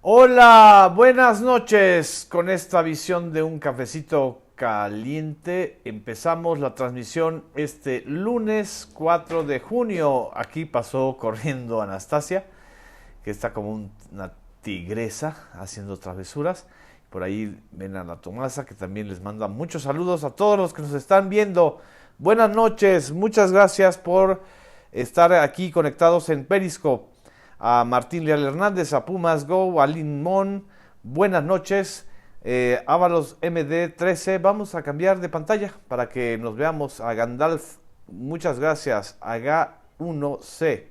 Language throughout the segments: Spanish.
Hola, buenas noches. Con esta visión de un cafecito caliente, empezamos la transmisión este lunes 4 de junio. Aquí pasó corriendo Anastasia, que está como una tigresa haciendo travesuras. Por ahí ven a la Tomasa, que también les manda muchos saludos a todos los que nos están viendo. Buenas noches, muchas gracias por estar aquí conectados en Periscope. A Martín Leal Hernández, a Pumas Go, a Lin Mon, buenas noches. Ábalos MD13, vamos a cambiar de pantalla para que nos veamos. A Gandalf, muchas gracias. A Ga1C,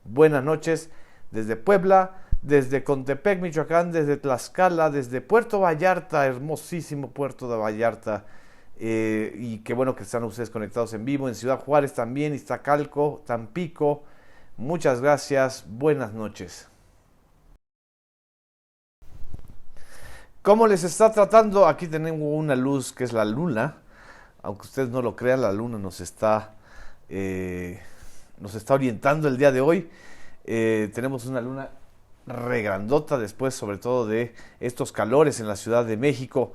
buenas noches. Desde Puebla, desde Contepec, Michoacán, desde Tlaxcala, desde Puerto Vallarta, hermosísimo Puerto de Vallarta. Y qué bueno que están ustedes conectados en vivo. En Ciudad Juárez también, Iztacalco, Tampico. Muchas gracias, buenas noches. ¿Cómo les está tratando? Aquí tenemos una luz que es la luna. Aunque ustedes no lo crean, la luna nos está orientando el día de hoy. Tenemos una luna regrandota después, sobre todo de estos calores en la Ciudad de México.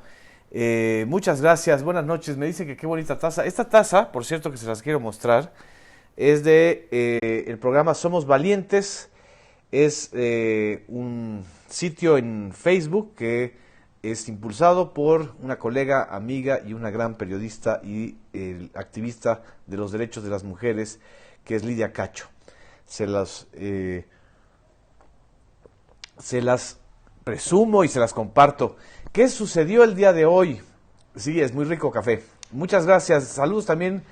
Muchas gracias, buenas noches. Me dice que qué bonita taza. Esta taza, por cierto, que se las quiero mostrar, es de el programa Somos Valientes. Es un sitio en Facebook que es impulsado por una colega, amiga y una gran periodista y activista de los derechos de las mujeres, que es Lidia Cacho. Se las presumo y se las comparto. ¿Qué sucedió el día de hoy? Sí, es muy rico café. Muchas gracias. Saludos también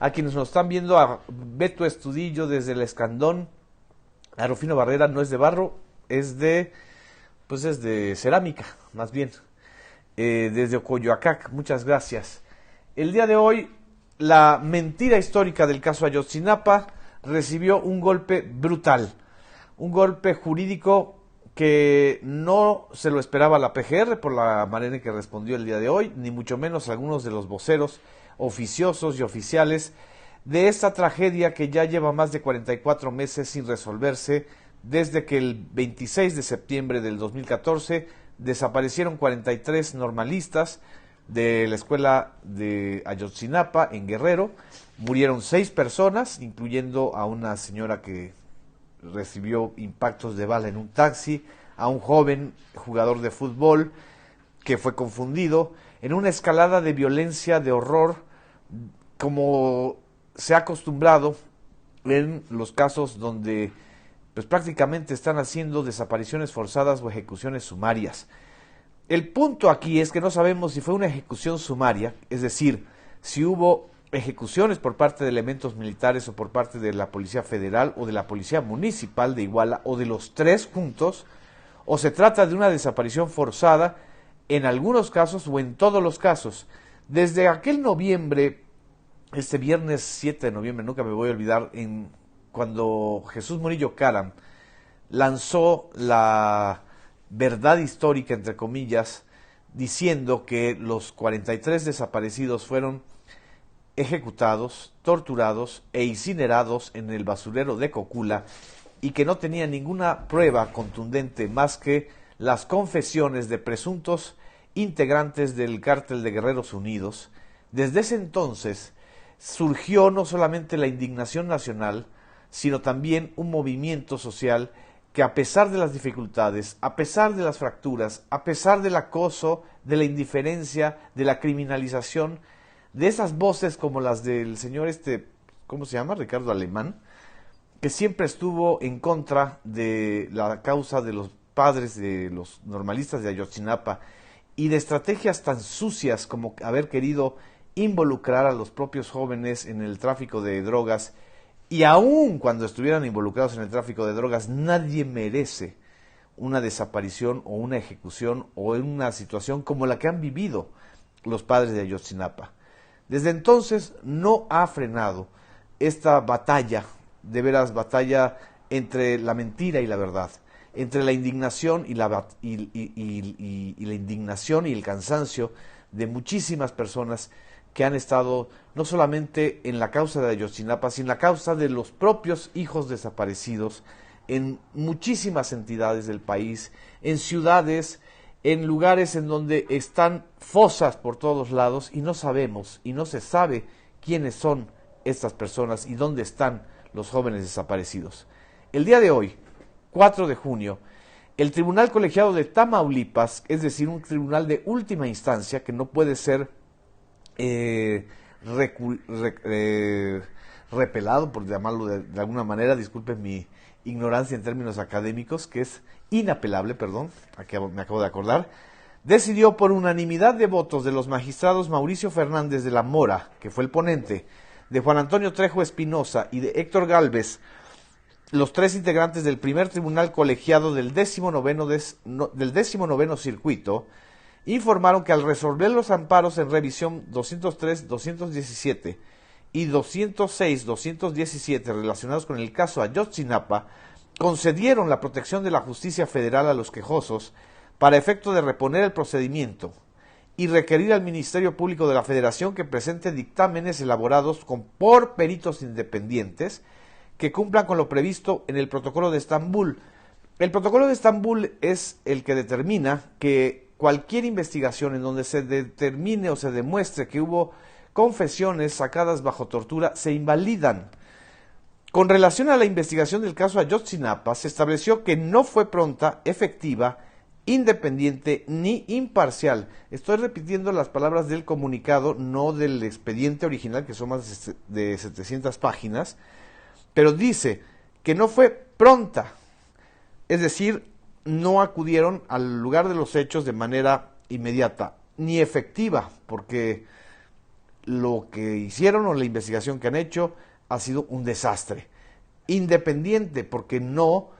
a quienes nos están viendo, a Beto Estudillo desde el Escandón, a Rufino Barrera, no es de barro, es de cerámica, más bien, desde Ocoyoacac, muchas gracias. El día de hoy, la mentira histórica del caso Ayotzinapa recibió un golpe brutal, un golpe jurídico que no se lo esperaba la PGR por la manera en que respondió el día de hoy, ni mucho menos algunos de los voceros oficiosos y oficiales de esta tragedia que ya lleva más de 44 meses sin resolverse, desde que el 26 de septiembre del 2014 desaparecieron 43 normalistas de la escuela de Ayotzinapa en Guerrero. Murieron 6 personas, incluyendo a una señora que recibió impactos de bala en un taxi, a un joven jugador de fútbol que fue confundido, en una escalada de violencia, de horror, como se ha acostumbrado en los casos donde pues prácticamente están haciendo desapariciones forzadas o ejecuciones sumarias. El punto aquí es que no sabemos si fue una ejecución sumaria, es decir, si hubo ejecuciones por parte de elementos militares o por parte de la Policía Federal o de la Policía Municipal de Iguala o de los tres juntos, o se trata de una desaparición forzada en algunos casos o en todos los casos. Desde aquel noviembre, este viernes 7 de noviembre, nunca me voy a olvidar, cuando Jesús Murillo Caram lanzó la verdad histórica, entre comillas, diciendo que los 43 desaparecidos fueron ejecutados, torturados e incinerados en el basurero de Cocula y que no tenía ninguna prueba contundente más que las confesiones de presuntos integrantes del cártel de Guerreros Unidos. Desde ese entonces surgió no solamente la indignación nacional, sino también un movimiento social que, a pesar de las dificultades, a pesar de las fracturas, a pesar del acoso, de la indiferencia, de la criminalización, de esas voces como las del señor ¿cómo se llama? Ricardo Alemán, que siempre estuvo en contra de la causa de los padres de los normalistas de Ayotzinapa y de estrategias tan sucias como haber querido involucrar a los propios jóvenes en el tráfico de drogas, y aun cuando estuvieran involucrados en el tráfico de drogas, nadie merece una desaparición o una ejecución o una situación como la que han vivido los padres de Ayotzinapa. Desde entonces no ha frenado esta batalla, de veras batalla entre la mentira y la verdad, entre la indignación y la indignación y el cansancio de muchísimas personas que han estado no solamente en la causa de Ayotzinapa, sino en la causa de los propios hijos desaparecidos en muchísimas entidades del país, en ciudades, en lugares en donde están fosas por todos lados y no sabemos y no se sabe quiénes son estas personas y dónde están los jóvenes desaparecidos. El día de hoy, 4 de junio, el Tribunal Colegiado de Tamaulipas, es decir, un tribunal de última instancia que no puede ser repelado, por llamarlo de alguna manera, disculpen mi ignorancia en términos académicos, que es inapelable, perdón, aquí me acabo de acordar, decidió por unanimidad de votos de los magistrados Mauricio Fernández de la Mora, que fue el ponente, de Juan Antonio Trejo Espinosa y de Héctor Gálvez, los 3 integrantes del primer tribunal colegiado del 19º circuito, informaron que al resolver los amparos en revisión 203-217 y 206-217 relacionados con el caso Ayotzinapa, concedieron la protección de la justicia federal a los quejosos para efecto de reponer el procedimiento y requerir al Ministerio Público de la Federación que presente dictámenes elaborados por peritos independientes que cumplan con lo previsto en el Protocolo de Estambul. El Protocolo de Estambul es el que determina que cualquier investigación en donde se determine o se demuestre que hubo confesiones sacadas bajo tortura se invalidan. Con relación a la investigación del caso Ayotzinapa, se estableció que no fue pronta, efectiva, independiente ni imparcial. Estoy repitiendo las palabras del comunicado, no del expediente original, que son más de 700 páginas, pero dice que no fue pronta, es decir, no acudieron al lugar de los hechos de manera inmediata, ni efectiva, porque lo que hicieron o la investigación que han hecho ha sido un desastre. Independiente, porque no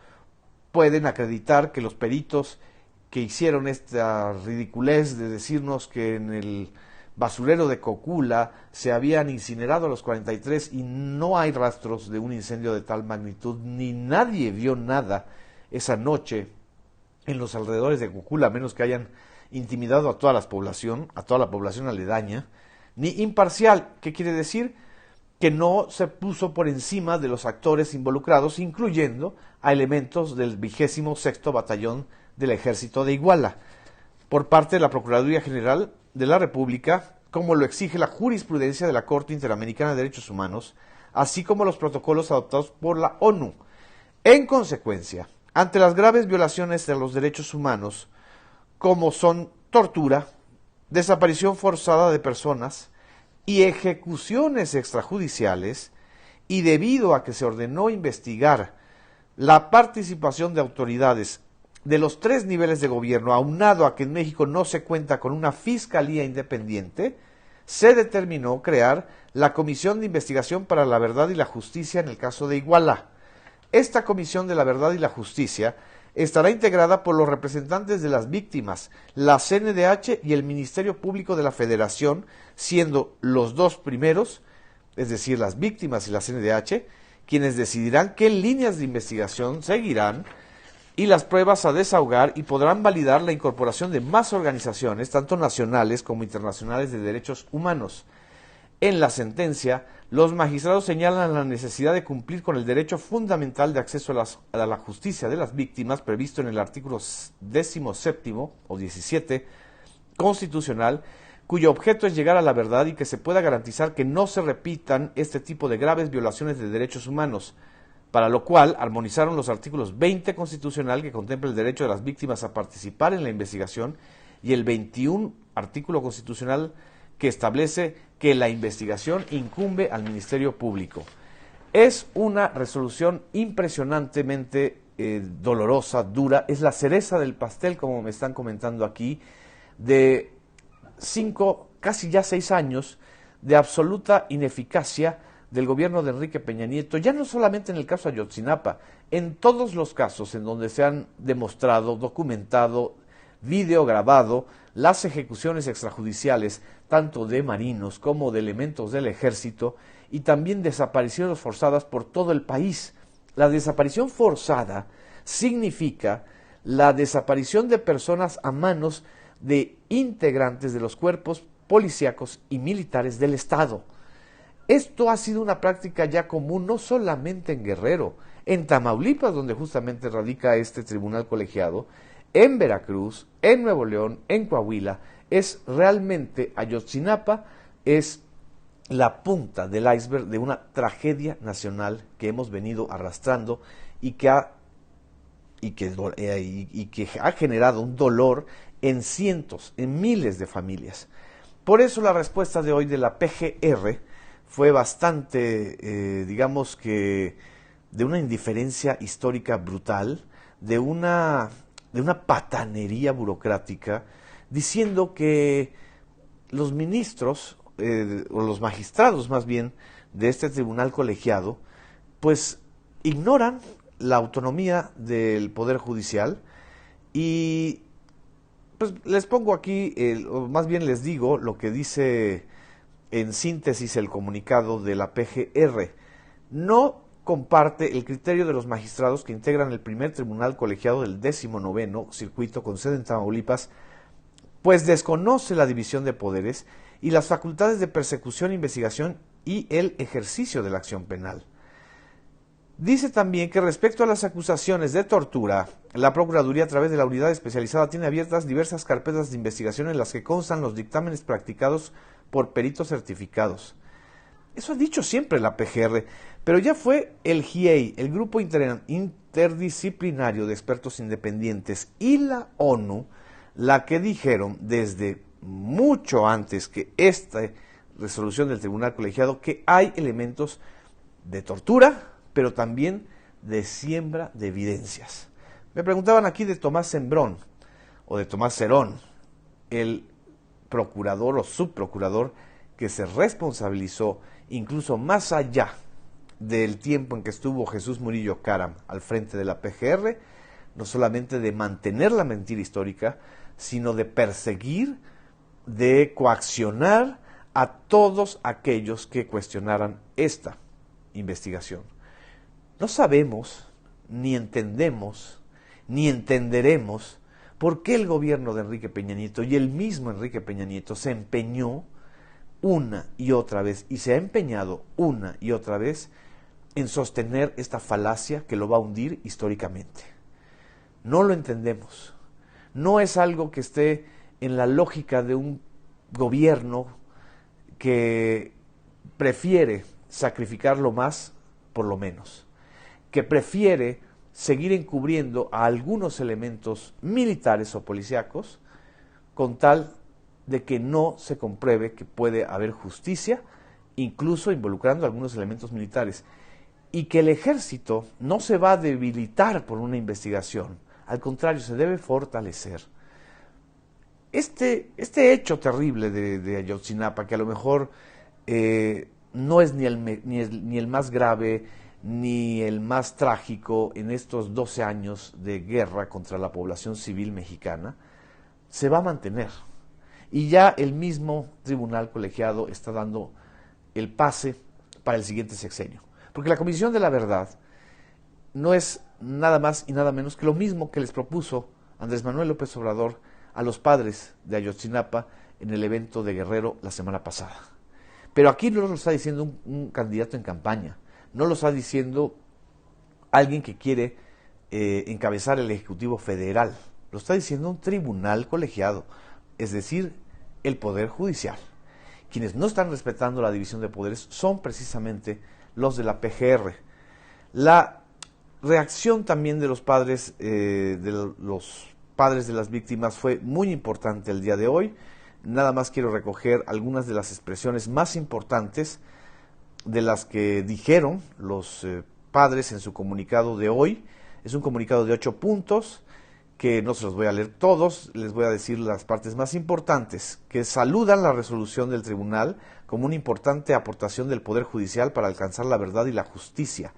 pueden acreditar que los peritos que hicieron esta ridiculez de decirnos que en el basurero de Cocula se habían incinerado a los 43 y no hay rastros de un incendio de tal magnitud, ni nadie vio nada esa noche en los alrededores de Cocula, a menos que hayan intimidado a toda la población aledaña, ni imparcial. ¿Qué quiere decir? Que no se puso por encima de los actores involucrados, incluyendo a elementos del 26º Batallón del Ejército de Iguala, por parte de la Procuraduría General de la República, como lo exige la jurisprudencia de la Corte Interamericana de Derechos Humanos, así como los protocolos adoptados por la ONU. En consecuencia, ante las graves violaciones de los derechos humanos, como son tortura, desaparición forzada de personas y ejecuciones extrajudiciales, y debido a que se ordenó investigar la participación de autoridades de los 3 niveles de gobierno, aunado a que en México no se cuenta con una fiscalía independiente, se determinó crear la Comisión de Investigación para la Verdad y la Justicia en el caso de Iguala. Esta Comisión de la Verdad y la Justicia estará integrada por los representantes de las víctimas, la CNDH y el Ministerio Público de la Federación, siendo los 2 primeros, es decir, las víctimas y la CNDH, quienes decidirán qué líneas de investigación seguirán y las pruebas a desahogar, y podrán validar la incorporación de más organizaciones, tanto nacionales como internacionales de derechos humanos. En la sentencia, los magistrados señalan la necesidad de cumplir con el derecho fundamental de acceso a la justicia de las víctimas, previsto en el artículo 17 o 17 constitucional, cuyo objeto es llegar a la verdad y que se pueda garantizar que no se repitan este tipo de graves violaciones de derechos humanos, para lo cual armonizaron los artículos 20 constitucional, que contempla el derecho de las víctimas a participar en la investigación, y el 21 artículo constitucional, que establece que la investigación incumbe al Ministerio Público. Es una resolución impresionantemente dolorosa, dura, es la cereza del pastel, como me están comentando aquí, de 5, casi ya 6 años de absoluta ineficacia del gobierno de Enrique Peña Nieto, ya no solamente en el caso Ayotzinapa, en todos los casos en donde se han demostrado, documentado, videograbado las ejecuciones extrajudiciales, tanto de marinos como de elementos del ejército, y también desapariciones forzadas por todo el país. La desaparición forzada significa la desaparición de personas a manos de integrantes de los cuerpos policíacos y militares del Estado. Esto ha sido una práctica ya común no solamente en Guerrero, en Tamaulipas, donde justamente radica este tribunal colegiado, en Veracruz, en Nuevo León, en Coahuila. Es realmente, Ayotzinapa es la punta del iceberg de una tragedia nacional que hemos venido arrastrando y que ha generado un dolor en cientos, en miles de familias. Por eso la respuesta de hoy de la PGR fue bastante, digamos que, de una indiferencia histórica brutal, de una patanería burocrática, diciendo que los ministros, o los magistrados más bien, de este tribunal colegiado, pues ignoran la autonomía del Poder Judicial y pues les pongo aquí, o más bien les digo lo que dice en síntesis el comunicado de la PGR. No comparte el criterio de los magistrados que integran el primer tribunal colegiado del 19º circuito con sede en Tamaulipas, pues desconoce la división de poderes y las facultades de persecución, investigación y el ejercicio de la acción penal. Dice también que respecto a las acusaciones de tortura, la Procuraduría a través de la unidad especializada tiene abiertas diversas carpetas de investigación en las que constan los dictámenes practicados por peritos certificados. Eso ha dicho siempre la PGR, pero ya fue el GIEI, el Grupo Interdisciplinario de Expertos Independientes, y la ONU, la que dijeron desde mucho antes que esta resolución del Tribunal Colegiado que hay elementos de tortura, pero también de siembra de evidencias. Me preguntaban aquí de Tomás Sembrón o de Tomás Cerón, el procurador o subprocurador que se responsabilizó incluso más allá del tiempo en que estuvo Jesús Murillo Caram al frente de la PGR, no solamente de mantener la mentira histórica, sino de perseguir, de coaccionar a todos aquellos que cuestionaran esta investigación. No sabemos, ni entendemos, ni entenderemos por qué el gobierno de Enrique Peña Nieto y el mismo Enrique Peña Nieto se empeñó una y otra vez, y se ha empeñado una y otra vez en sostener esta falacia que lo va a hundir históricamente. No lo entendemos. No es algo que esté en la lógica de un gobierno que prefiere sacrificar lo más por lo menos, que prefiere seguir encubriendo a algunos elementos militares o policíacos con tal de que no se compruebe que puede haber justicia, incluso involucrando a algunos elementos militares, y que el ejército no se va a debilitar por una investigación, al contrario, se debe fortalecer. Este hecho terrible de Ayotzinapa, que a lo mejor no es ni el más grave, ni el más trágico en estos 12 años de guerra contra la población civil mexicana, se va a mantener. Y ya el mismo tribunal colegiado está dando el pase para el siguiente sexenio. Porque la Comisión de la Verdad no es nada más y nada menos que lo mismo que les propuso Andrés Manuel López Obrador a los padres de Ayotzinapa en el evento de Guerrero la semana pasada. Pero aquí no lo está diciendo un candidato en campaña, no lo está diciendo alguien que quiere encabezar el Ejecutivo Federal, lo está diciendo un tribunal colegiado, es decir, el Poder Judicial. Quienes no están respetando la división de poderes son precisamente los de la PGR. La reacción también de los padres de las víctimas fue muy importante el día de hoy. Nada más quiero recoger algunas de las expresiones más importantes de las que dijeron los padres en su comunicado de hoy. Es un comunicado de 8 puntos que no se los voy a leer todos, les voy a decir las partes más importantes, que saludan la resolución del tribunal como una importante aportación del Poder Judicial para alcanzar la verdad y la justicia.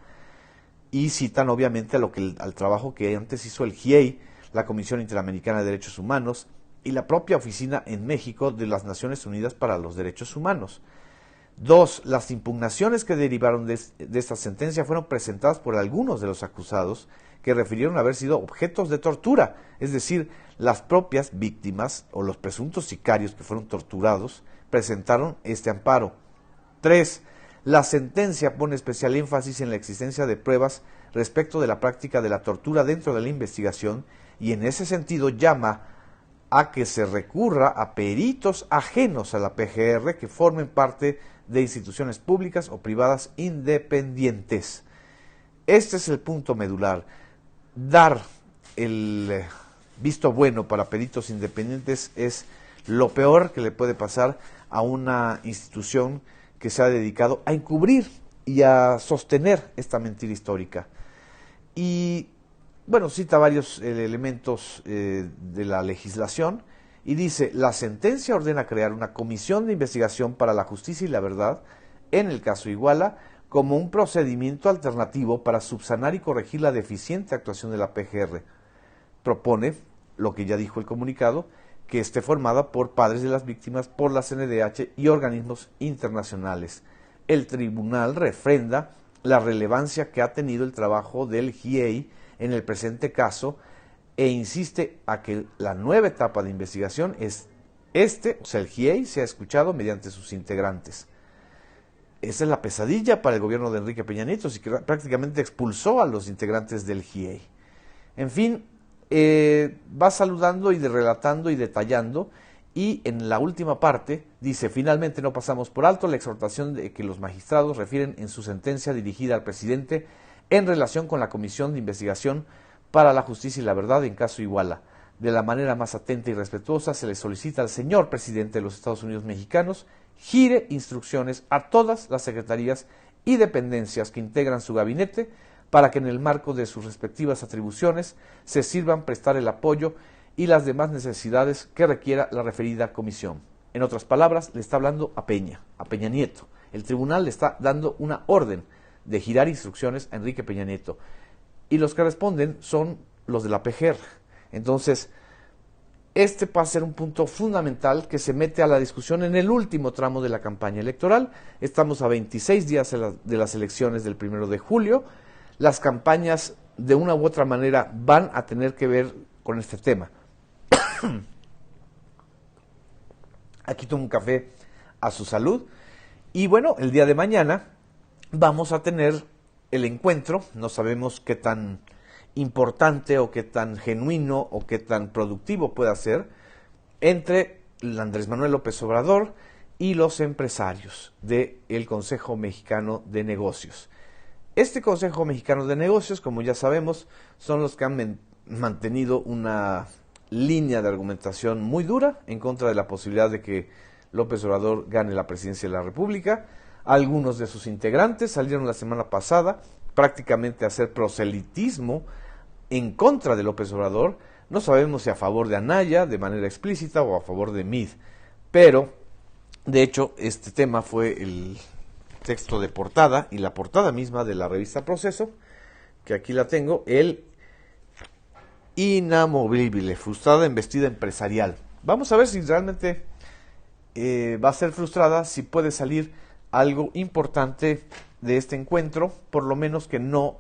Y citan obviamente al trabajo que antes hizo el GIEI, la Comisión Interamericana de Derechos Humanos, y la propia Oficina en México de las Naciones Unidas para los Derechos Humanos. 2. Las impugnaciones que derivaron de esta sentencia fueron presentadas por algunos de los acusados que refirieron haber sido objetos de tortura, es decir, las propias víctimas o los presuntos sicarios que fueron torturados presentaron este amparo. 3. La sentencia pone especial énfasis en la existencia de pruebas respecto de la práctica de la tortura dentro de la investigación y en ese sentido llama a que se recurra a peritos ajenos a la PGR que formen parte de instituciones públicas o privadas independientes. Este es el punto medular. Dar el visto bueno para peritos independientes es lo peor que le puede pasar a una institución que se ha dedicado a encubrir y a sostener esta mentira histórica. Y bueno, cita varios elementos de la legislación y dice, la sentencia ordena crear una comisión de investigación para la justicia y la verdad, en el caso Iguala, como un procedimiento alternativo para subsanar y corregir la deficiente actuación de la PGR. Propone, lo que ya dijo el comunicado, que esté formada por padres de las víctimas, por la CNDH y organismos internacionales. El tribunal refrenda la relevancia que ha tenido el trabajo del GIEI en el presente caso e insiste a que la nueva etapa de investigación es el GIEI se ha escuchado mediante sus integrantes. Esa es la pesadilla para el gobierno de Enrique Peña Nieto, y que prácticamente expulsó a los integrantes del GIEI. En fin, va saludando y relatando y detallando, y en la última parte dice, finalmente no pasamos por alto la exhortación de que los magistrados refieren en su sentencia dirigida al presidente en relación con la Comisión de Investigación para la Justicia y la Verdad en caso Iguala. De la manera más atenta y respetuosa se le solicita al señor presidente de los Estados Unidos mexicanos gire instrucciones a todas las secretarías y dependencias que integran su gabinete para que en el marco de sus respectivas atribuciones se sirvan prestar el apoyo y las demás necesidades que requiera la referida comisión. En otras palabras, le está hablando a Peña Nieto. El tribunal le está dando una orden de girar instrucciones a Enrique Peña Nieto. Y los que responden son los de la PGR. Entonces, este va a ser un punto fundamental que se mete a la discusión en el último tramo de la campaña electoral. Estamos a 26 días de las elecciones del 1 de julio. Las campañas, de una u otra manera, van a tener que ver con este tema. Aquí tomo un café a su salud. Y bueno, el día de mañana vamos a tener el encuentro, no sabemos qué tan importante o qué tan genuino o qué tan productivo pueda ser, entre Andrés Manuel López Obrador y los empresarios del Consejo Mexicano de Negocios. Este Consejo Mexicano de Negocios, como ya sabemos, son los que han mantenido una línea de argumentación muy dura en contra de la posibilidad de que López Obrador gane la presidencia de la República. Algunos de sus integrantes salieron la semana pasada prácticamente a hacer proselitismo en contra de López Obrador. No sabemos si a favor de Anaya de manera explícita o a favor de Mid, pero de hecho este tema fue el texto de portada y la portada misma de la revista Proceso, que aquí la tengo, el inamovible, frustrada embestida empresarial. Vamos a ver si realmente va a ser frustrada, si puede salir algo importante de este encuentro, por lo menos que no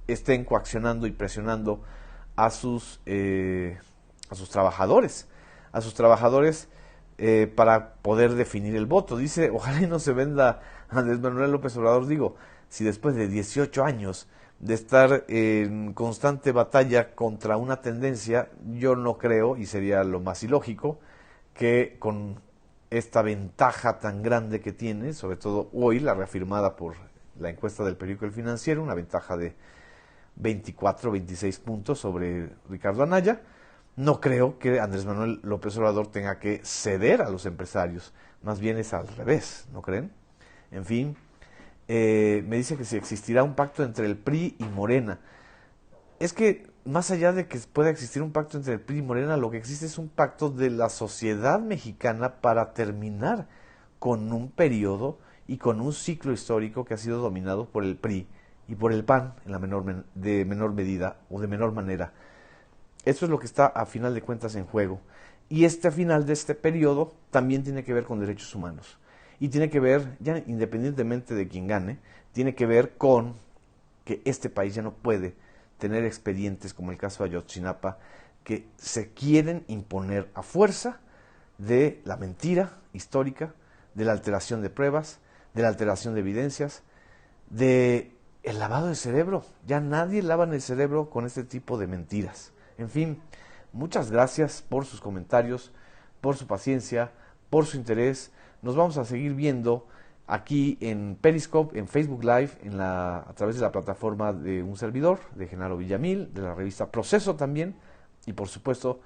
estén coaccionando y presionando a sus trabajadores, para poder definir el voto. Dice, ojalá y no se venda Andrés Manuel López Obrador. Digo, si después de 18 años de estar en constante batalla contra una tendencia, yo no creo, y sería lo más ilógico, que con esta ventaja tan grande que tiene, sobre todo hoy, la reafirmada por la encuesta del periódico El Financiero, una ventaja de 24, 26 puntos sobre Ricardo Anaya, no creo que Andrés Manuel López Obrador tenga que ceder a los empresarios, más bien es al revés, ¿no creen? En fin, me dice que si existirá un pacto entre el PRI y Morena. Es que más allá de que pueda existir un pacto entre el PRI y Morena, lo que existe es un pacto de la sociedad mexicana para terminar con un periodo y con un ciclo histórico que ha sido dominado por el PRI y por el PAN de menor medida o de menor manera. Eso es lo que está a final de cuentas en juego. Y a final de este periodo también tiene que ver con derechos humanos. Y tiene que ver, ya independientemente de quién gane, tiene que ver con que este país ya no puede tener expedientes como el caso de Ayotzinapa que se quieren imponer a fuerza de la mentira histórica, de la alteración de pruebas, de la alteración de evidencias, de el lavado de cerebro. Ya nadie lava el cerebro con este tipo de mentiras. En fin, muchas gracias por sus comentarios, por su paciencia, por su interés. Nos vamos a seguir viendo aquí en Periscope, en Facebook Live, a través de la plataforma de un servidor, de Genaro Villamil, de la revista Proceso también, y por supuesto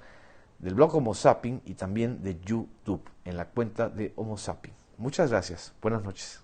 del blog Homo Zapping y también de YouTube, en la cuenta de Homo Zapping. Muchas gracias. Buenas noches.